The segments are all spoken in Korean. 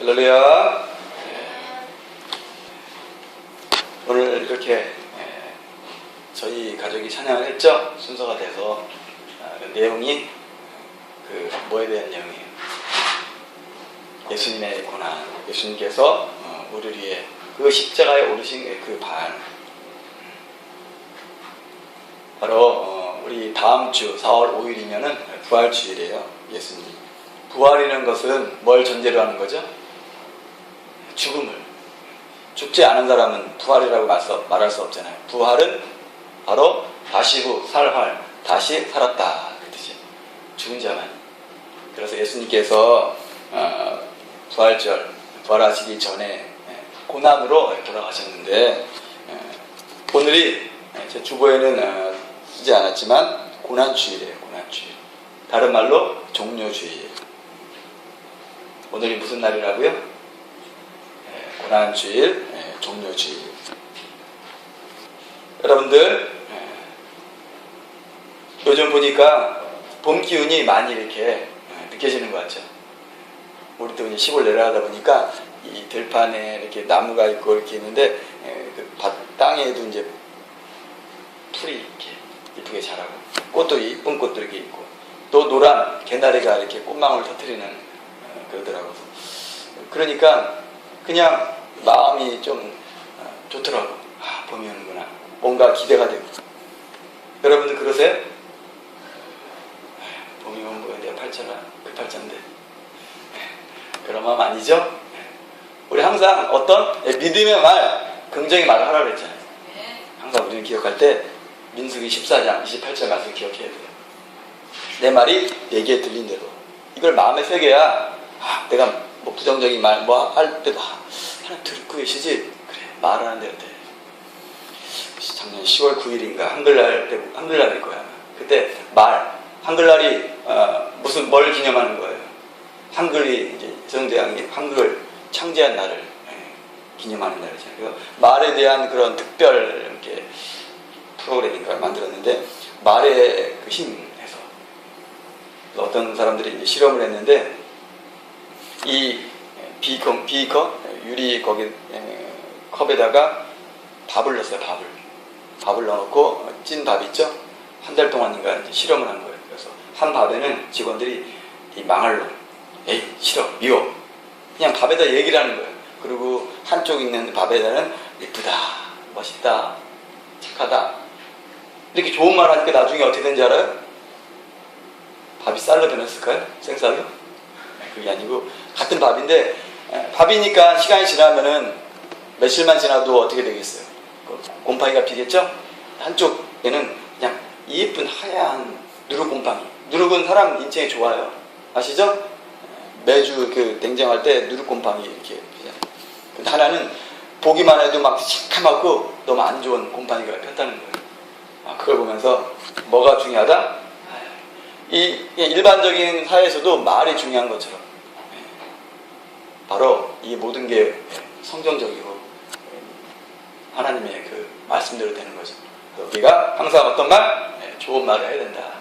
할렐루야. 오늘 이렇게 저희 가족이 찬양을 했죠. 순서가 돼서 내용이 뭐에 대한 내용이에요? 예수님의 고난, 예수님께서 우리를 위해 그 십자가에 오르신 그 발. 바로 우리 다음 주 4월 5일이면은 부활주일이에요. 예수님. 부활이라는 것은 뭘 전제로 하는 거죠? 죽음을. 죽지 않은 사람은 부활이라고 말할 수 없잖아요. 부활은 바로 다시 살활, 다시 살았다 그 뜻이에요. 죽은 자만. 그래서 예수님께서 부활하시기 전에 고난으로 돌아가셨는데, 오늘이 제 주보에는 쓰지 않았지만 고난주일이에요. 고난주일. 다른 말로 종료주일. 오늘이 무슨 날이라고요? 고난주일, 종료주일. 여러분들, 요즘 보니까 봄 기운이 많이 이렇게 느껴지는 것 같죠. 우리도 이제 시골 내려가다 보니까 이 들판에 이렇게 나무가 있고 이렇게 있는데, 그 땅에도 이제 풀이 이렇게 이쁘게 자라고, 꽃도 이쁜 꽃도 이렇게 있고, 또 노란 개나리가 이렇게 꽃망울 터뜨리는 그러더라고요. 그러니까 그냥 마음이 좀 좋더라고. 봄이 오는구나. 뭔가 기대가 되고. 여러분들 그러세요? 봄이 오면 뭐야? 내가 그 팔자인데. 그런 마음 아니죠? 우리 항상 어떤 믿음의 말, 긍정의 말을 하라고 그랬잖아요. 항상 우리는 기억할 때 민수기 14장 28절 말씀 기억해야 돼요. 내 말이 내게 들린 대로. 이걸 마음에 새겨야 내가 뭐 부정적인 말 뭐 할 때도 하나 듣고 계시지? 그래, 말하는 대로 돼. 작년 10월 9일인가 한글날일 거야. 그때 한글날이 뭘 기념하는 거예요? 한글이 이제 세종대왕이 한글을 창제한 날을 기념하는 날이잖아요. 그래서 말에 대한 그런 특별 이렇게 프로그램인가 만들었는데, 말의 그 힘에서 어떤 사람들이 이제 실험을 했는데, 이 비커 유리 거기 컵에다가 밥을 넣었어요. 밥을 넣어놓고 찐 밥 있죠? 한 달 동안인가 이제 실험을 한 거예요. 그래서 한 밥에는 직원들이 이 망할 놈, 에이 싫어, 미워, 그냥 밥에다 얘기를 하는 거예요. 그리고 한쪽 있는 밥에다는 예쁘다, 멋있다, 착하다, 이렇게 좋은 말 하니까 나중에 어떻게 된지 알아요? 밥이 쌀로 변했을까요? 생쌀로? 그게 아니고 같은 밥인데, 밥이니까 시간이 지나면은 며칠만 지나도 어떻게 되겠어요? 곰팡이가 피겠죠? 한쪽에는 그냥 예쁜 하얀 누룩곰팡이. 누룩은 사람 인체에 좋아요. 아시죠? 매주 그 냉정할 때 누룩곰팡이 이렇게 피잖아요. 근데 하나는 보기만 해도 막 시커멓고 너무 안 좋은 곰팡이가 폈다는 거예요. 그걸 보면서 뭐가 중요하다? 이 일반적인 사회에서도 말이 중요한 것처럼 바로 이 모든 게 성경적이고 하나님의 그 말씀대로 되는 거죠. 우리가 항상 어떤 말? 좋은 말을 해야 된다.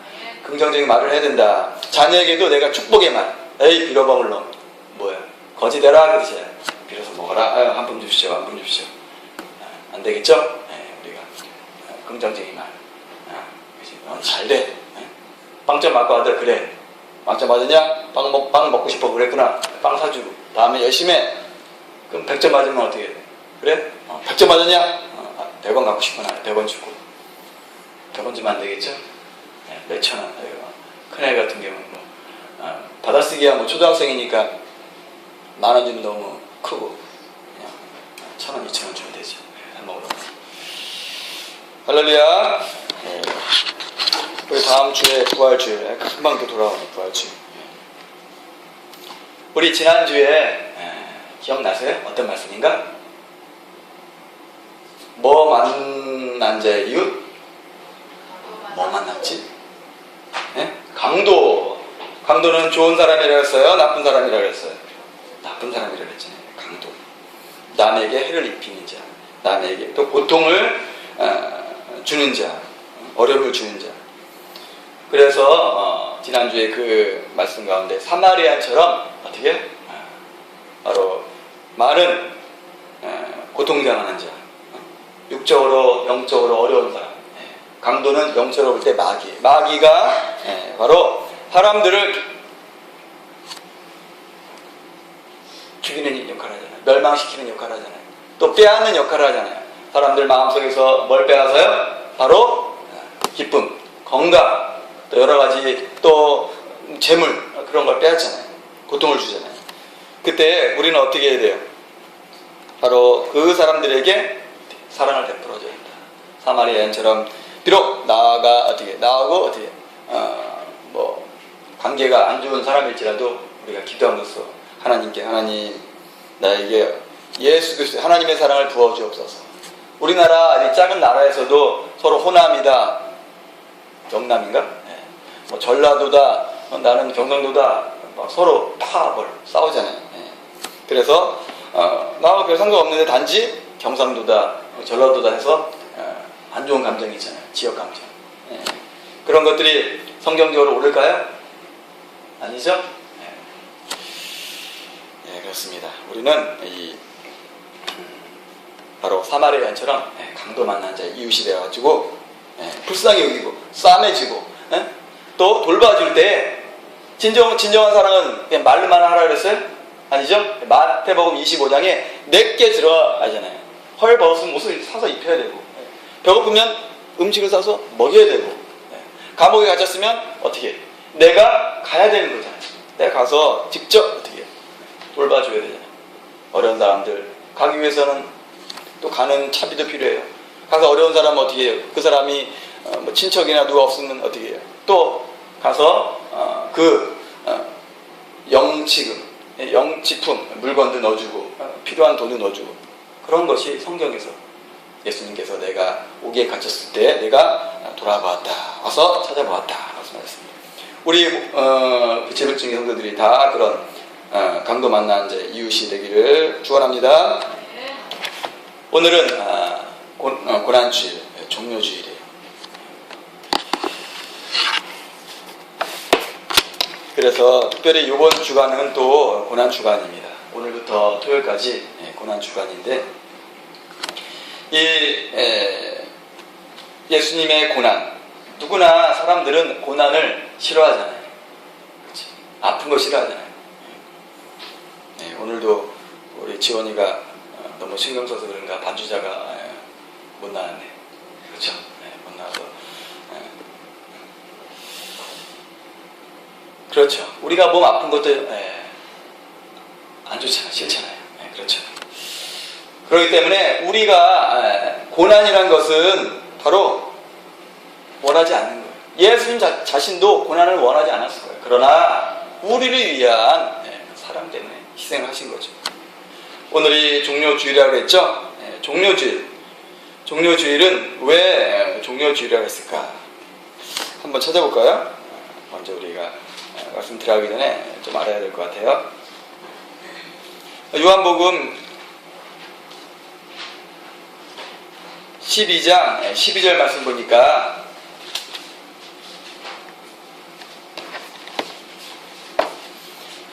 긍정적인 말을 해야 된다. 자녀에게도 내가 축복의 말. 에이 빌어먹을 놈. 뭐야? 거지대라 그러지. 빌어서 먹어라. 한 푼 주십시오. 한 푼 주십시오. 안 되겠죠? 우리가 긍정적인 말. 넌 잘 돼. 빵점 맞고 아들 그래. 빵점 맞았냐? 빵 먹고 싶어 그랬구나. 빵 사주고. 다음에 열심히 해. 그럼 100점 맞으면 어떻게 돼? 그래? 100점 맞았냐? 100원 갖고 싶구나. 100원 주고. 100원 주면 안 되겠죠? 몇천 원. 큰애 같은 경우는 받아쓰기야 뭐 초등학생이니까 만원 주면 너무 크고 그냥 1,000원, 2,000원 주면 되죠. 잘 먹으러. 할렐루야. 우리 다음 주에 부활주일, 금방 또 돌아오네. 부활주일. 우리 지난주에 기억나세요? 어떤 말씀인가? 뭐 만난 자의 이웃? 뭐 만났지? 강도는 좋은 사람이라고 했어요? 나쁜 사람이라고 했어요? 나쁜 사람이라고 했잖아요. 강도. 남에게 해를 입히는 자, 남에게 또 고통을 주는 자, 어려움을 주는 자. 그래서 지난주에 그 말씀 가운데 사마리아인처럼 어떻게 바로 많은 고통당하는 자, 육적으로 영적으로 어려운 사람. 강도는 영적으로 볼 때 마귀가 바로 사람들을 죽이는 역할을 하잖아요. 멸망시키는 역할을 하잖아요. 또 빼앗는 역할을 하잖아요. 사람들 마음속에서 뭘 빼앗아요? 바로 기쁨, 건강, 또 여러 가지 또 재물, 그런 걸 빼앗잖아요. 고통을 주잖아요. 그때 우리는 어떻게 해야 돼요? 바로 그 사람들에게 사랑을 베풀어줘야 한다. 사마리아인처럼 비록 나하고 관계가 안 좋은 사람일지라도 우리가 기도함으로써 하나님께, 하나님 나에게 예수 그리스도 하나님의 사랑을 부어주옵소서. 우리나라 이 작은 나라에서도 서로 호남이다, 경남인가? 전라도다, 나는 경상도다, 서로 다 싸우잖아요. 그래서 나하고 별 상관없는데 단지 경상도다, 전라도다 해서 안 좋은 감정이 있잖아요. 지역 감정. 그런 것들이 성경적으로 옳을까요? 아니죠? 그렇습니다. 우리는 바로 사마리아인처럼 강도 만난 자 이웃이 되어가지고 불쌍히 여기고 싸매지고 또 돌봐줄 때 진정한 사랑은 그냥 말로만 하라 그랬어요? 아니죠? 마태복음 25장에 내게 들어가잖아요. 헐벗은 옷을 사서 입혀야 되고, 배고프면 음식을 사서 먹여야 되고, 감옥에 갇혔으면 어떻게? 내가 가야 되는 거잖아요. 내가 가서 직접 어떻게 돌봐줘야 되잖아요. 어려운 사람들 가기 위해서는 또 가는 차비도 필요해요. 가서 어려운 사람은 어떻게 해요? 그 사람이 친척이나 누가 없으면 어떻게 해요? 또 가서 영치품 물건도 넣어주고 필요한 돈도 넣어주고, 그런 것이 성경에서 예수님께서 내가 오기에 갇혔을 때 내가 돌아보았다, 와서 찾아보았다 말씀하셨습니다. 우리 제불 중의 성도들이 다 그런 강도 만난 자 이웃이 되기를 축원합니다. 오늘은 고난주일, 종료주일이에요. 그래서 특별히 이번 주간은 또 고난주간입니다. 오늘부터 토요일까지 고난주간인데, 예수님의 고난, 누구나 사람들은 고난을 싫어하잖아요. 그치? 아픈 거 싫어하잖아요. 오늘도 우리 지원이가 너무 신경 써서 그런가 반주자가 못 나왔네. 그렇죠? 못 나와서. 그렇죠. 우리가 몸 아픈 것도 안 좋잖아요. 싫잖아요. 그렇죠. 그렇기 때문에 우리가 고난이란 것은 바로 원하지 않는 거예요. 예수님 자신도 고난을 원하지 않았을 거예요. 그러나 우리를 위한 사랑 때문에 희생을 하신 거죠. 오늘이 종료주일이라고 했죠? 종료주일. 종료주일은 왜 종료주일이라고 했을까? 한번 찾아볼까요? 먼저 우리가 말씀드리기 전에 좀 알아야 될 것 같아요. 요한복음 12장 12절 말씀 보니까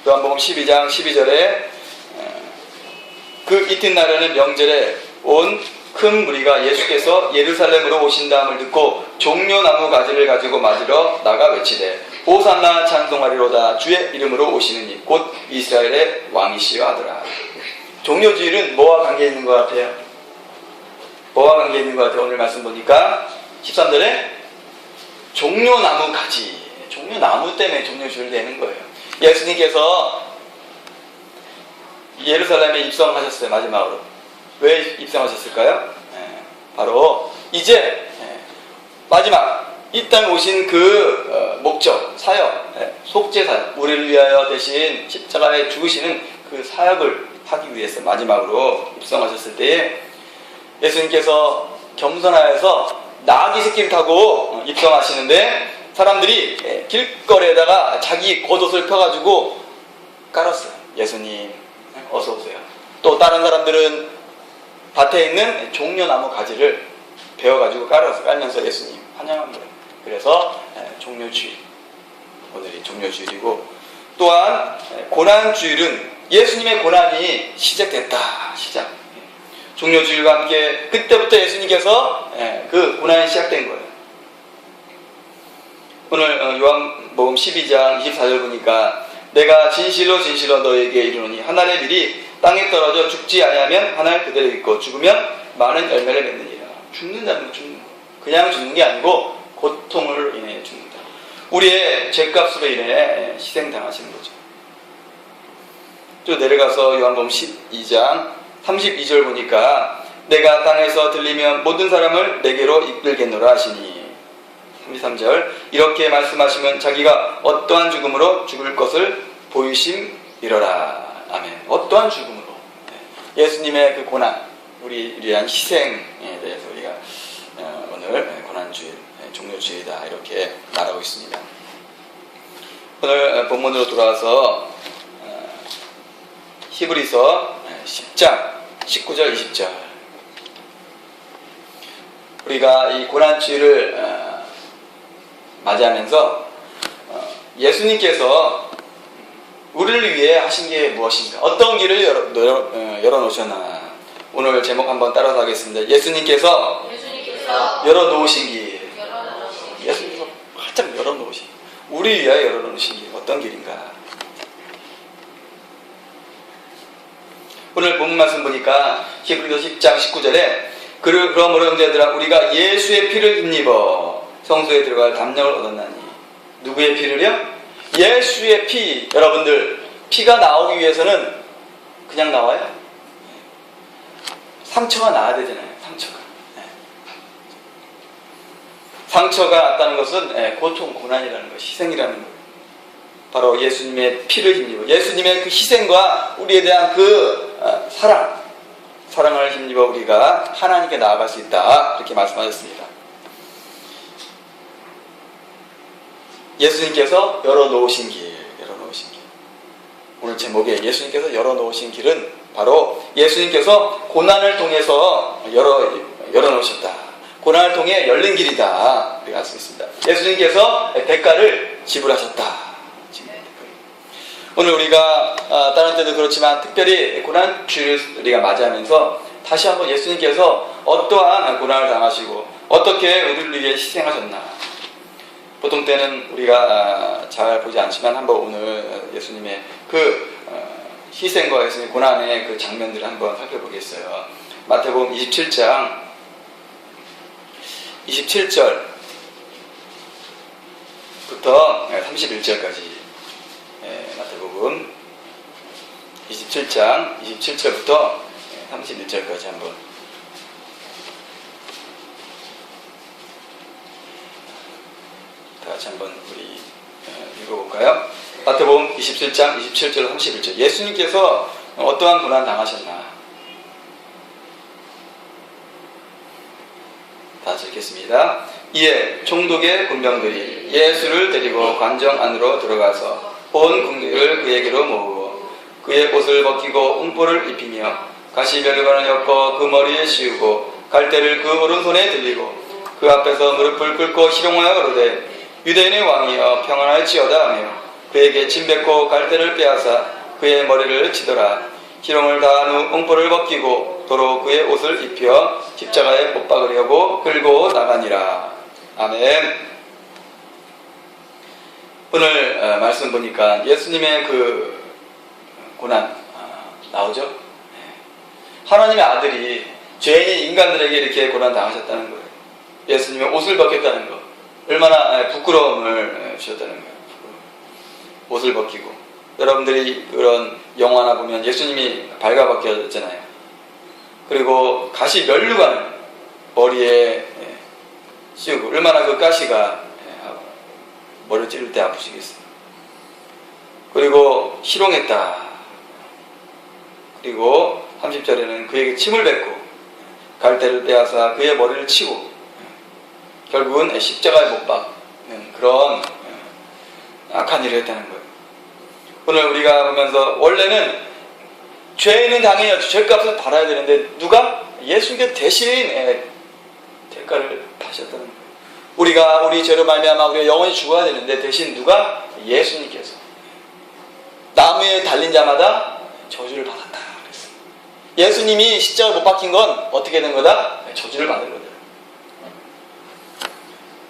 요한복음 12장 12절에 그 이튿날에는 명절에 온 큰 무리가 예수께서 예루살렘으로 오신다함을 듣고 종려나무 가지를 가지고 맞으러 나가 외치되 호산나 찬송하리로다 주의 이름으로 오시느니 곧 이스라엘의 왕이시여 하더라. 종료주일은 뭐와 관계 있는 것 같아요? 뭐와 관계 있는 것 같아요? 오늘 말씀 보니까 13절에 종려나무 가지, 종려나무 때문에 종료주일 되는 거예요. 예수님께서 예루살렘에 입성하셨어요. 마지막으로. 왜 입성하셨을까요? 바로 이제 마지막 이 땅에 오신 그 목적, 사역, 속죄사역, 우리를 위하여 대신 십자가에 죽으시는 그 사역을 하기 위해서 마지막으로 입성하셨을 때에 예수님께서 겸손하여서 나귀 새끼를 타고 입성하시는데 사람들이 길거리에다가 자기 겉옷을 펴가지고 깔았어요. 예수님 어서 오세요. 또 다른 사람들은 밭에 있는 종려나무 가지를 베어가지고 깔면서 예수님 환영한 거예요. 그래서 종료주일, 오늘이 종료주일이고, 또한 고난주일은 예수님의 고난이 시작됐다. 시작. 종려주일과 함께 그때부터 예수님께서 그 고난이 시작된 거예요. 오늘 요한복음 12장 24절 보니까 내가 진실로 진실로 너에게 이르노니 한 알의 밀이 땅에 떨어져 죽지 아니하면 한 알 그대로 있고 죽으면 많은 열매를 맺느니라. 죽는다는 건 죽는 거. 그냥 죽는 게 아니고 고통을 인해 죽는다. 우리의 죄값으로 인해 희생당하시는 거죠. 또 내려가서 요한복음 12장 32절 보니까 내가 땅에서 들리면 모든 사람을 내게로 이끌겠노라 하시니 33절 이렇게 말씀하시면 자기가 어떠한 죽음으로 죽을 것을 보이심이러라. 아멘. 어떠한 죽음으로. 예수님의 그 고난, 우리 위한 희생에 대해서 우리가 오늘 고난주일, 종료주일이다 이렇게 말하고 있습니다. 오늘 본문으로 돌아와서 히브리서 10장 19절 20절 우리가 이 고난주일을 맞이하면서 예수님께서 우리를 위해 하신 게 무엇인가? 어떤 길을 열어놓으셨나? 오늘 제목 한번 따라서 하겠습니다. 예수님께서 열어놓으신 길. 예수님께서 활짝 열어놓으신 길. 우리 위하여 열어놓으신 길. 어떤 길인가? 오늘 본문 말씀 보니까 히브리서 10장 19절에 그러므로 형제들아 우리가 예수의 피를 힘입어 성소에 들어갈 담력을 얻었나니 누구의 피를요? 예수의 피. 여러분들 피가 나오기 위해서는 그냥 나와요? 상처가 나야 되잖아요. 상처가 났다는 것은 고통, 고난이라는 것, 희생이라는 것. 바로 예수님의 피를 힘입어 예수님의 그 희생과 우리에 대한 그 사랑을 힘입어 우리가 하나님께 나아갈 수 있다. 이렇게 말씀하셨습니다. 예수님께서 열어놓으신 길. 오늘 제목에 예수님께서 열어놓으신 길은 바로 예수님께서 고난을 통해서 열어놓으셨다. 고난을 통해 열린 길이다. 우리가 알 수 있습니다. 예수님께서 대가를 지불하셨다. 오늘 우리가 다른 때도 그렇지만 특별히 고난주일을 우리가 맞이하면서 다시 한번 예수님께서 어떠한 고난을 당하시고 어떻게 우리를 위해 희생하셨나. 보통 때는 우리가 잘 보지 않지만 한번 오늘 예수님의 그 희생과 예수님의 고난의 그 장면들을 한번 살펴보겠어요. 마태복음 27장 27절부터 31절까지 마태복음 27장 27절부터 31절까지 한번 다 같이 한번 우리 읽어볼까요? 마태복음 27장 27절 31절 예수님께서 어떠한 고난 당하셨나? 다 같이 읽겠습니다. 이에 총독의 군병들이 예수를 데리고 관정 안으로 들어가서 온 군대를 그에게로 모으고 그의 옷을 벗기고 움보를 입히며 가시면류관을 엮어 그 머리에 씌우고 갈대를 그 오른손에 들리고 그 앞에서 무릎을 꿇고 희롱하여 가로되 유대인의 왕이여 평안할지어다 하며 그에게 침 뱉고 갈대를 빼앗아 그의 머리를 치더라. 희롱을 다한 후 웅포를 벗기고 도로 그의 옷을 입혀 십자가에 못 박으려고 끌고 나가니라. 아멘. 오늘 말씀 보니까 예수님의 그 고난 나오죠? 하나님의 아들이 죄인인 인간들에게 이렇게 고난 당하셨다는 거예요. 예수님의 옷을 벗겼다는 거. 얼마나 부끄러움을 주셨다는 거예요. 옷을 벗기고. 여러분들이 그런 영화나 보면 예수님이 발가벗겨졌잖아요. 그리고 가시 면류관을 머리에 씌우고 얼마나 그 가시가 머리를 찌를 때 아프시겠어요. 그리고 희롱했다. 그리고 30절에는 그에게 침을 뱉고 갈대를 빼앗아 그의 머리를 치고 결국은 십자가에 못 박는 그런 악한 일을 했다는 거예요. 오늘 우리가 보면서 원래는 죄는 당연히 죄값을 받아야 되는데 누가? 예수님께서 대신 대가를 받으셨다는 거예요. 우리가 우리 죄로 말미암아 우리가 영원히 죽어야 되는데 대신 누가? 예수님께서 나무에 달린 자마다 저주를 받았다 그랬어요. 예수님이 십자가에 못 박힌 건 어떻게 된 거다? 저주를 받은 거다.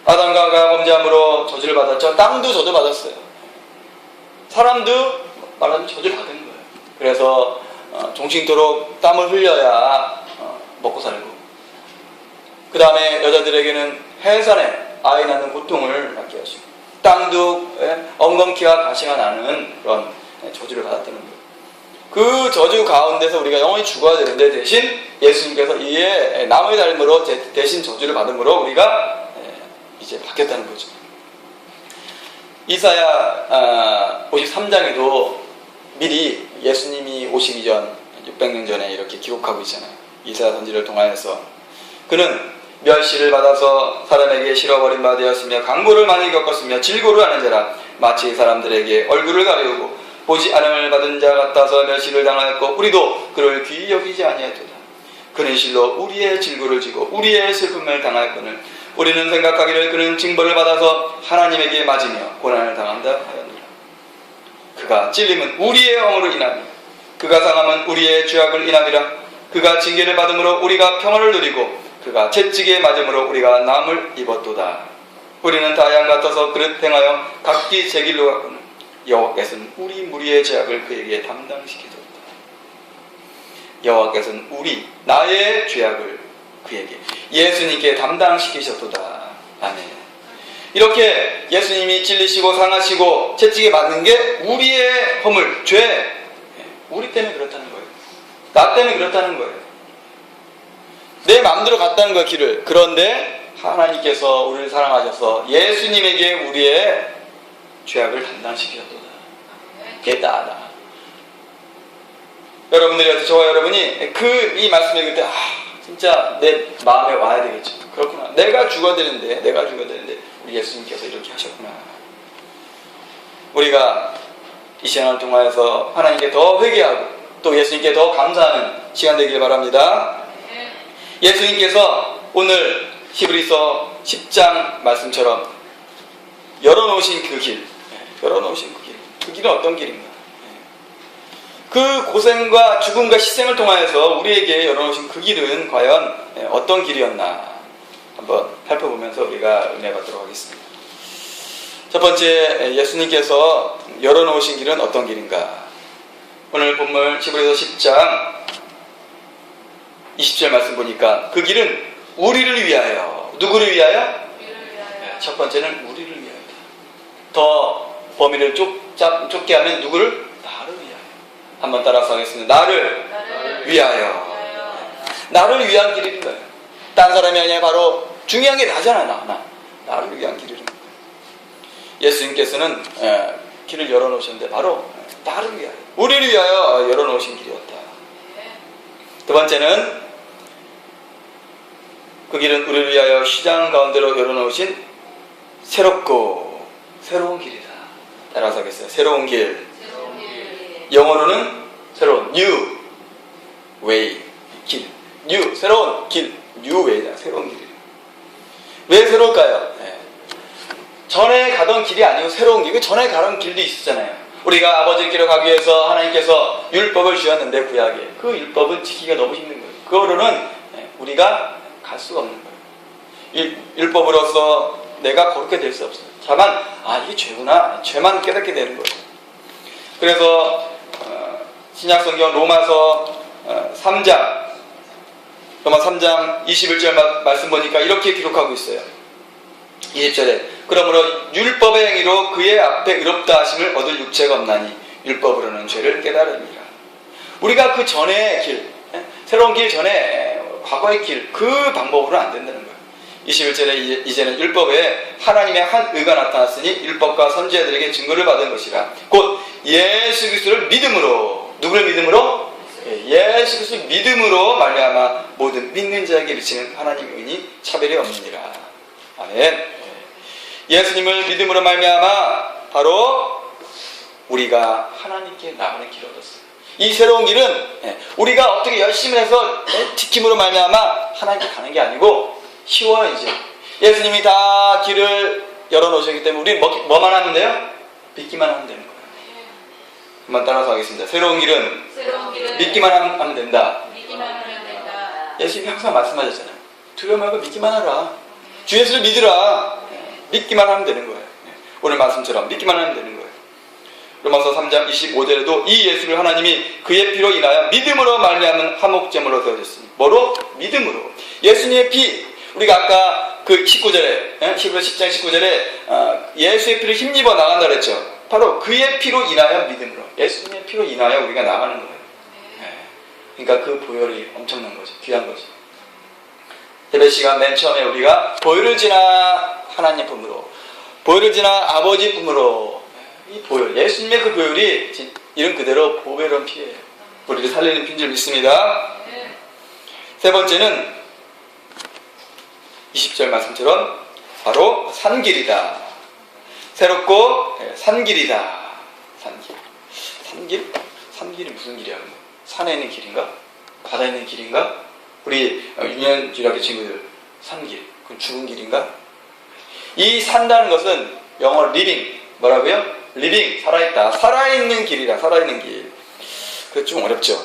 아담과 하가 범죄함으로 저주를 받았죠. 땅도 저주 받았어요. 사람도 말하자면 저주를 받은 거예요. 그래서 종신토록 땀을 흘려야 먹고 살고, 그 다음에 여자들에게는 해산에 아이 낳는 고통을 받게 하시고, 땅도 엉겅퀴와 가시가 나는 그런 저주를 받았다는 거예요. 그 저주 가운데서 우리가 영원히 죽어야 되는데, 대신 예수님께서 이에 남의 닮으로 대신 저주를 받음으로 우리가 이제 바뀌었다는 거죠. 이사야 53장에도 미리 예수님이 오시기 전 600년 전에 이렇게 기록하고 있잖아요. 이사야 선지를 통하여서 그는 멸시를 받아서 사람에게 실어버린 바 되었으며 강고를 많이 겪었으며 질고를 하는 자라, 마치 사람들에게 얼굴을 가리우고 보지 않음을 받은 자 같아서 멸시를 당하였고 우리도 그를 귀히 여기지 아니하였도다. 그는 실로 우리의 질고를 지고 우리의 슬픔을 당하였거늘 우리는 생각하기를 그는 징벌을 받아서 하나님에게 맞으며 고난을 당한다 하였노라. 그가 찔림은 우리의 영으로 인하며 그가 상함은 우리의 죄악을 인함이라. 그가 징계를 받음으로 우리가 평안을 누리고 그가 채찍에 맞음으로 우리가 남을 입었도다. 우리는 다 양 같아서 그릇 행하여 각기 제 길로 갔거늘 여호와께서는 우리 무리의 죄악을 그에게 담당시키셨다. 여호와께서는 나의 죄악을 그에게, 예수님께 담당시키셨도다. 아멘. 이렇게 예수님이 찔리시고 상하시고 채찍에 맞는 게 우리의 허물, 죄, 우리 때문에 그렇다는 거예요. 나 때문에 그렇다는 거예요. 내 마음대로 갔다는 거예요, 길을. 그런데 하나님께서 우리를 사랑하셔서 예수님에게 우리의 죄악을 담당시키셨도다. 그게 나다. 여러분들이, 저와 여러분이 이 말씀을 읽을 때 진짜 내 마음에 와야 되겠죠. 그렇구나. 내가 죽어야 되는데 우리 예수님께서 이렇게 하셨구나. 우리가 이 시간을 통하여서 하나님께 더 회개하고 또 예수님께 더 감사하는 시간 되길 바랍니다. 예수님께서 오늘 히브리서 10장 말씀처럼 열어놓으신 그 길, 그 길은 어떤 길인가? 그 고생과 죽음과 희생을 통하여서 우리에게 열어놓으신 그 길은 과연 어떤 길이었나 한번 살펴보면서 우리가 은혜 받도록 하겠습니다. 첫 번째, 예수님께서 열어놓으신 길은 어떤 길인가? 오늘 본문 히브리서 10장 20절 말씀 보니까 그 길은 우리를 위하여. 누구를 위하여? 첫 번째는 우리를 위하여다. 더 범위를 좁게 하면 누구를? 나를 위하여. 한번 따라서 하겠습니다. 나를 위하여. 나를 위한 길인 거예요. 딴 사람이 아니라 바로 중요한 게 나잖아. 나를 위한 길이라는 거예요. 예수님께서는 길을 열어놓으셨는데 바로 나를 위하여, 우리를 위하여 열어놓으신 길이었다. 두 번째는 그 길은 우리를 위하여 시장 가운데로 열어놓으신 새롭고 새로운 길이다. 따라서 하겠어요. 새로운 길. 영어로는 새로운 new way, 길. new, 새로운 길. new way다. 새로운 길. 왜 새로울까요? 전에 가던 길이 아니고 새로운 길. 그 전에 가던 길도 있었잖아요. 우리가 아버지 길을 가기 위해서 하나님께서 율법을 주셨는데 구약에 그 율법은 지키기가 너무 힘든 거예요. 그거로는 우리가 갈 수가 없는 거예요. 율법으로서 내가 거룩하게 될 수 없어요. 다만 이게 죄구나. 죄만 깨닫게 되는 거예요. 그래서 신약성경 로마서 3장 21절 말씀 보니까 이렇게 기록하고 있어요. 20절에 그러므로 율법의 행위로 그의 앞에 의롭다 하심을 얻을 육체가 없나니 율법으로는 죄를 깨달으니라. 우리가 그 전의 길, 새로운 길 전에 과거의 길, 그 방법으로는 안 된다는 거예요. 21절에 이제는 율법에 하나님의 한 의가 나타났으니 율법과 선지자들에게 증거를 받은 것이라. 곧 예수 그리스도를 믿음으로, 누구를 믿음으로? 예수 그리스도를 믿음으로 말미암아 모든 믿는 자에게 미치는 하나님의 은이 차별이 없느니라. 아멘. 예수님을 믿음으로 말미암아 바로 우리가 하나님께 나가는 길을 얻었어요. 이 새로운 길은 우리가 어떻게 열심히 해서 지킴으로 말미암아 하나님께 가는 게 아니고 쉬워요. 이제 예수님이 다 길을 열어놓으셨기 때문에 우리는 뭐만 하면 돼요? 믿기만 하면 되는 거예요. 한번 따라서 하겠습니다. 새로운 길은 믿기만 하면 된다. 예수님이 항상 말씀하셨잖아요. 두려워 말고 믿기만 하라. 주 예수를 믿으라. 믿기만 하면 되는 거예요. 오늘 말씀처럼 믿기만 하면 되는 거예요. 로마서 3장 25절에도 이 예수를 하나님이 그의 피로 인하여 믿음으로 말미암은 화목제물로 세워졌습니다. 뭐로? 믿음으로. 예수님의 피. 우리가 아까 그 19절에 히브리 10장 19절에 예수의 피를 힘입어 나간다 그랬죠. 바로 그의 피로 인하여 믿음으로. 예수님의 피로 인하여 우리가 나가는 거예요. 그러니까 그 보혈이 엄청난 거죠. 귀한 거죠. 예배 시간 맨 처음에 우리가 보혈을 지나 하나님 품으로, 보혈을 지나 아버지 품으로, 이 보혈, 예수님의 그 보혈이 이름 그대로 보배로운 피예요. 우리를 살리는 피인 줄 믿습니다. 세 번째는 20절 말씀처럼 바로 산길이다. 새롭고 산길이다. 산길? 산길이 무슨 길이야? 산에 있는 길인가? 바다에 있는 길인가? 우리 유년주일학교 친구들 산길, 그건 죽은 길인가? 이 산다는 것은 영어 리빙, 뭐라고요? 리빙, 살아있다. 살아있는 길이다. 살아있는 길. 그거 좀 어렵죠?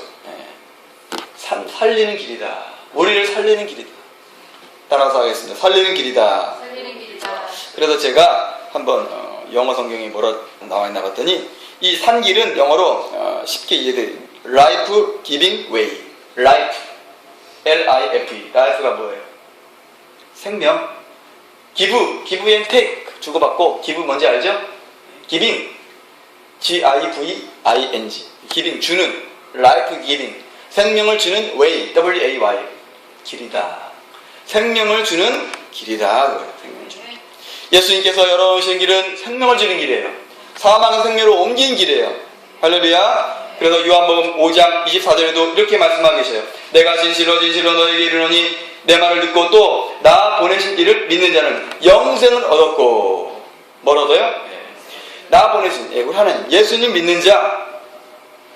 살리는 길이다. 우리를 살리는 길이다. 따라서 하겠습니다. 살리는 길이다. 그래서 제가 한번 영어 성경이 뭐라 나와 있나 봤더니 이 산길은 영어로 쉽게 이해돼요. Life Giving Way. Life. L-I-F-E. Life가 뭐예요? 생명. give and take. 주고받고. give 뭔지 알죠? giving. G-I-V-I-N-G. giving. 주는. life giving. 생명을 주는 way. W-A-Y. 길이다. 생명을 주는 길이다. 생명을 주는 길. 예수님께서 열어오신 길은 생명을 주는 길이에요. 사망은 생명으로 옮긴 길이에요. 할렐루야. 그래서 요한복음 5장 24절에도 이렇게 말씀하고 계셔요. 내가 진실로 너에게 이르노니 내 말을 듣고 또 나 보내신 이를 믿는 자는 영생을 얻었고. 뭘 얻어요? 나 보내신 우리 하나님 예수님 믿는 자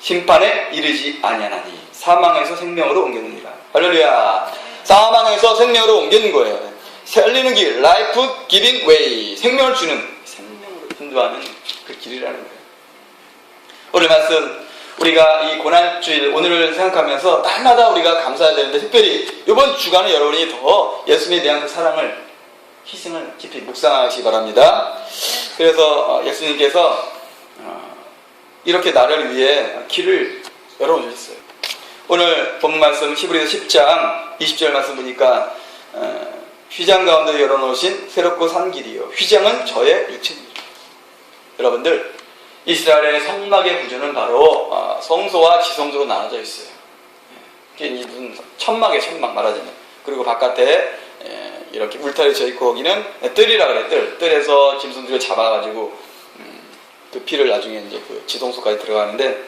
심판에 이르지 아니하나니 사망에서 생명으로 옮겼느니라. 할렐루야. 사망에서 생명으로 옮기는 거예요. 살리는 길, life giving way. 생명을 주는, 생명으로 인도하는 그 길이라는 거예요. 오늘 말씀 우리가 이 고난주일 오늘을 생각하면서 날마다 우리가 감사해야 되는데 특별히 이번 주간에 여러분이 더 예수님에 대한 그 사랑을, 희생을 깊이 묵상하시기 바랍니다. 그래서 예수님께서 이렇게 나를 위해 길을 열어주셨어요. 오늘 본문 말씀 히브리서 10장 20절 말씀 보니까 휘장 가운데 열어놓으신 새롭고 산 길이요. 휘장은 저의 육체입니다. 여러분들 이스라엘의 성막의 구조는 바로 성소와 지성소로 나눠져 있어요. 이게 무슨 천막 말하자면. 그리고 바깥에 이렇게 울타리 쳐 있고 거기는 뜰이라 그래. 뜰에서 짐승들을 잡아가지고 그 피를 나중에 이제 그 지성소까지 들어가는데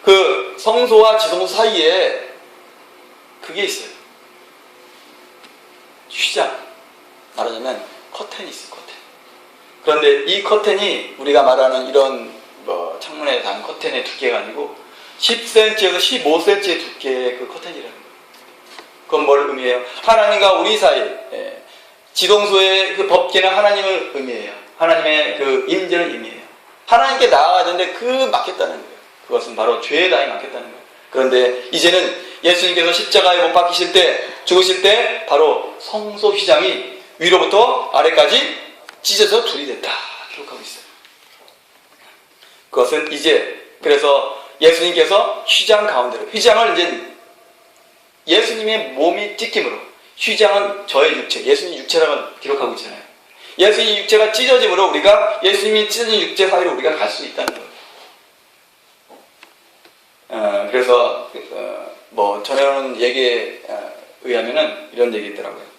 그 성소와 지성소 사이에 그게 있어요. 휘장. 말하자면 커튼이 있어요. 커튼. 그런데 이 커튼이 우리가 말하는 이런 창문에 단 커튼의 두께가 아니고 10cm에서 15cm의 두께의 그 커튼이라는 거예요. 그건 뭘 의미해요? 하나님과 우리 사이, 지성소의 그 법계는 하나님을 의미해요. 하나님의 그 임재를 의미해요. 하나님께 나아가야 되는데 그 막혔다는 거예요. 그것은 바로 죄의 당이 막혔다는 거예요. 그런데 이제는 예수님께서 십자가에 못 박히실 때, 죽으실 때 바로 성소 휘장이 위로부터 아래까지 찢어져 둘이 됐다 기록하고 있어요. 그것은 이제 그래서 예수님께서 휘장 가운데로, 휘장을 이제 예수님의 몸이 찢김으로, 휘장은 저의 육체, 예수님 육체라고 기록하고 있잖아요. 예수님 육체가 찢어짐으로 우리가 예수님이 찢어진 육체 사이로 우리가 갈 수 있다는 거예요. 그래서 전해오는 얘기에 의하면은 이런 얘기 있더라고요.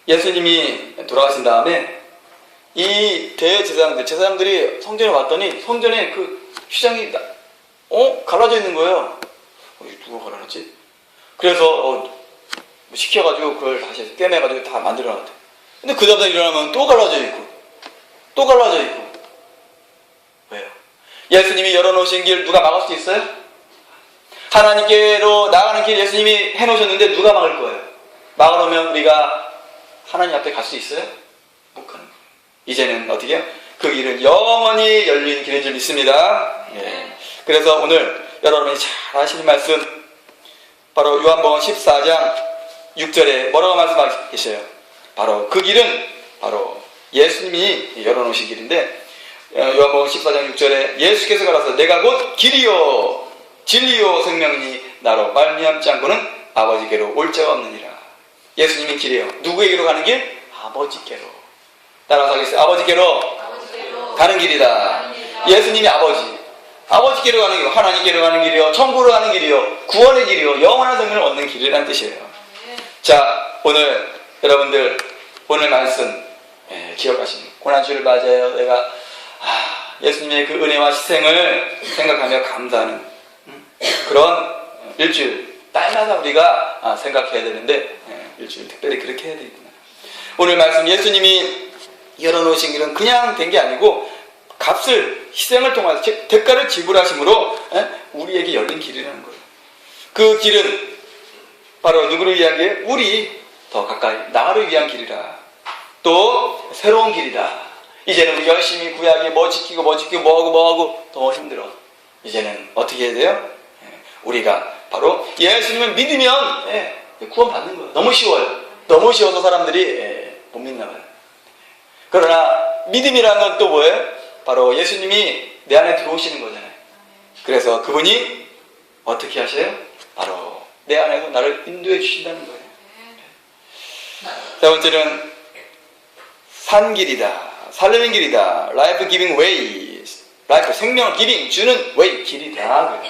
예수님이 돌아가신 다음에 이 제사장들이 성전에 왔더니 성전에 그 휘장이 갈라져 있는 거예요. 누가 갈라놨지? 그래서 시켜가지고 그걸 다시 꿰매가지고 다 만들어 놨대. 근데 그 다음날 일어나면 또 갈라져 있고 또 갈라져 있고. 왜요? 예수님이 열어놓으신 길 누가 막을 수 있어요? 하나님께로 나가는 길 예수님이 해놓으셨는데 누가 막을 거예요? 막아놓으면 우리가 하나님 앞에 갈 수 있어요? 못 가는 거예요. 이제는 어떻게 해요? 그 길은 영원히 열린 길인 줄 믿습니다. 예. 그래서 오늘 여러분이 잘 아시는 말씀, 바로 요한복음 14장 6절에 뭐라고 말씀하고 계셔요? 바로 그 길은 바로 예수님이 열어놓으신 길인데, 요한복음 14장 6절에 예수께서 가라서 내가 곧 길이요 진리요 생명이니 나로 말미암지 않고는 아버지께로 올 자가 없느니라. 예수님이 길이에요. 누구에게로 가는 길? 아버지께로. 따라서 하겠어요. 아버지께로 가는 길이다. 예수님이 아버지께로 가는 길, 하나님께로 가는 길이요, 천국으로 가는 길이요, 구원의 길이요, 영원한 생명을 얻는 길이라는 뜻이에요. 자, 오늘 여러분들 오늘 말씀 기억하시는 고난주를 맞아요. 내가 예수님의 그 은혜와 희생을 생각하며 감사하는 그런 일주일, 딸마다 우리가 생각해야 되는데 일주일 특별히 그렇게 해야 되겠구나. 오늘 말씀 예수님이 열어놓으신 길은 그냥 된 게 아니고 값을, 희생을 통해서 대가를 지불하심으로 우리에게 열린 길이라는 거예요. 그 길은 바로 누구를 위한 길? 우리 더 가까이 나를 위한 길이라. 또 새로운 길이다. 이제는 우리 열심히 구약에 뭐 지키고 뭐하고 더 힘들어. 이제는 어떻게 해야 돼요? 우리가 바로 예수님을 믿으면 구원 받는 거예요. 너무 쉬워요. 너무 쉬워서 사람들이 못 믿나 봐요. 그러나 믿음이라는 건 또 뭐예요? 바로 예수님이 내 안에 들어오시는 거잖아요. 그래서 그분이 어떻게 하셔요? 바로 내 안에서 나를 인도해 주신다는 거예요. 세 번째는 산길이다. 살리는 길이다. Life giving way. 라이프, 생명을 주는 way, 길이다.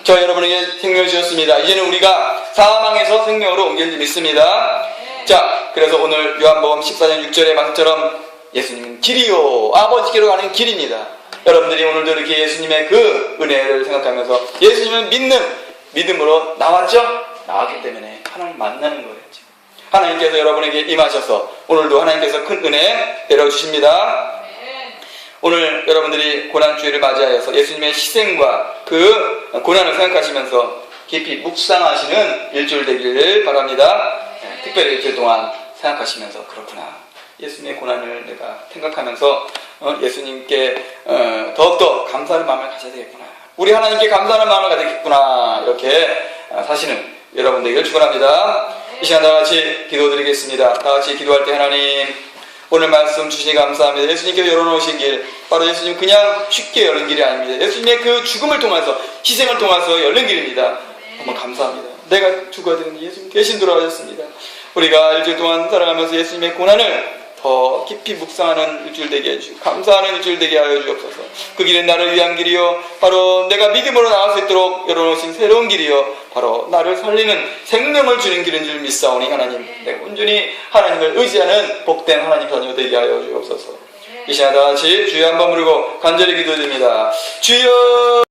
저 여러분에게 생명을 주셨습니다. 이제는 우리가 사망에서 생명으로 옮길 줄 믿습니다. 자, 그래서 오늘 요한복음 14장 6절의 말씀처럼 예수님은 길이요, 아버지께로 가는 길입니다. 여러분들이 오늘도 이렇게 예수님의 그 은혜를 생각하면서 예수님은 믿음으로 나왔기 때문에 하나님 만나는 거예요. 하나님께서 여러분에게 임하셔서 오늘도 하나님께서 큰 은혜 내려주십니다. 오늘 여러분들이 고난주일을 맞이하여서 예수님의 희생과 그 고난을 생각하시면서 깊이 묵상하시는 일주일 되기를 바랍니다. 특별히 일주일 동안 생각하시면서 그렇구나, 예수님의 고난을 내가 생각하면서 예수님께 더욱더 감사하는 마음을 가져야 되겠구나, 우리 하나님께 감사하는 마음을 가져야겠구나, 이렇게 사시는 여러분 되기를 축원합니다. 이 시간 다 같이 기도드리겠습니다. 다 같이 기도할 때 하나님, 오늘 말씀 주시니 감사합니다. 예수님께서 열어놓으신 길, 바로 예수님 그냥 쉽게 열린 길이 아닙니다. 예수님의 그 죽음을 통해서, 희생을 통해서 열린 길입니다. 정말 감사합니다. 내가 죽어야 되는데 예수님 대신 돌아가셨습니다. 우리가 일주일 동안 살아가면서 예수님의 고난을 더 깊이 묵상하는 일주일 되게 해주시고 감사하는 일주일 되게 하여 주옵소서. 그 길은 나를 위한 길이요, 바로 내가 믿음으로 나갈 수 있도록 열어놓으신 새로운 길이요, 바로 나를 살리는 생명을 주는 길인 줄 믿사오니 하나님, 내가 온전히 하나님을 의지하는 복된 하나님 자녀 되게 하여 주옵소서. 이 시간 다 같이 주여 한번 부르고 간절히 기도드립니다. 주여.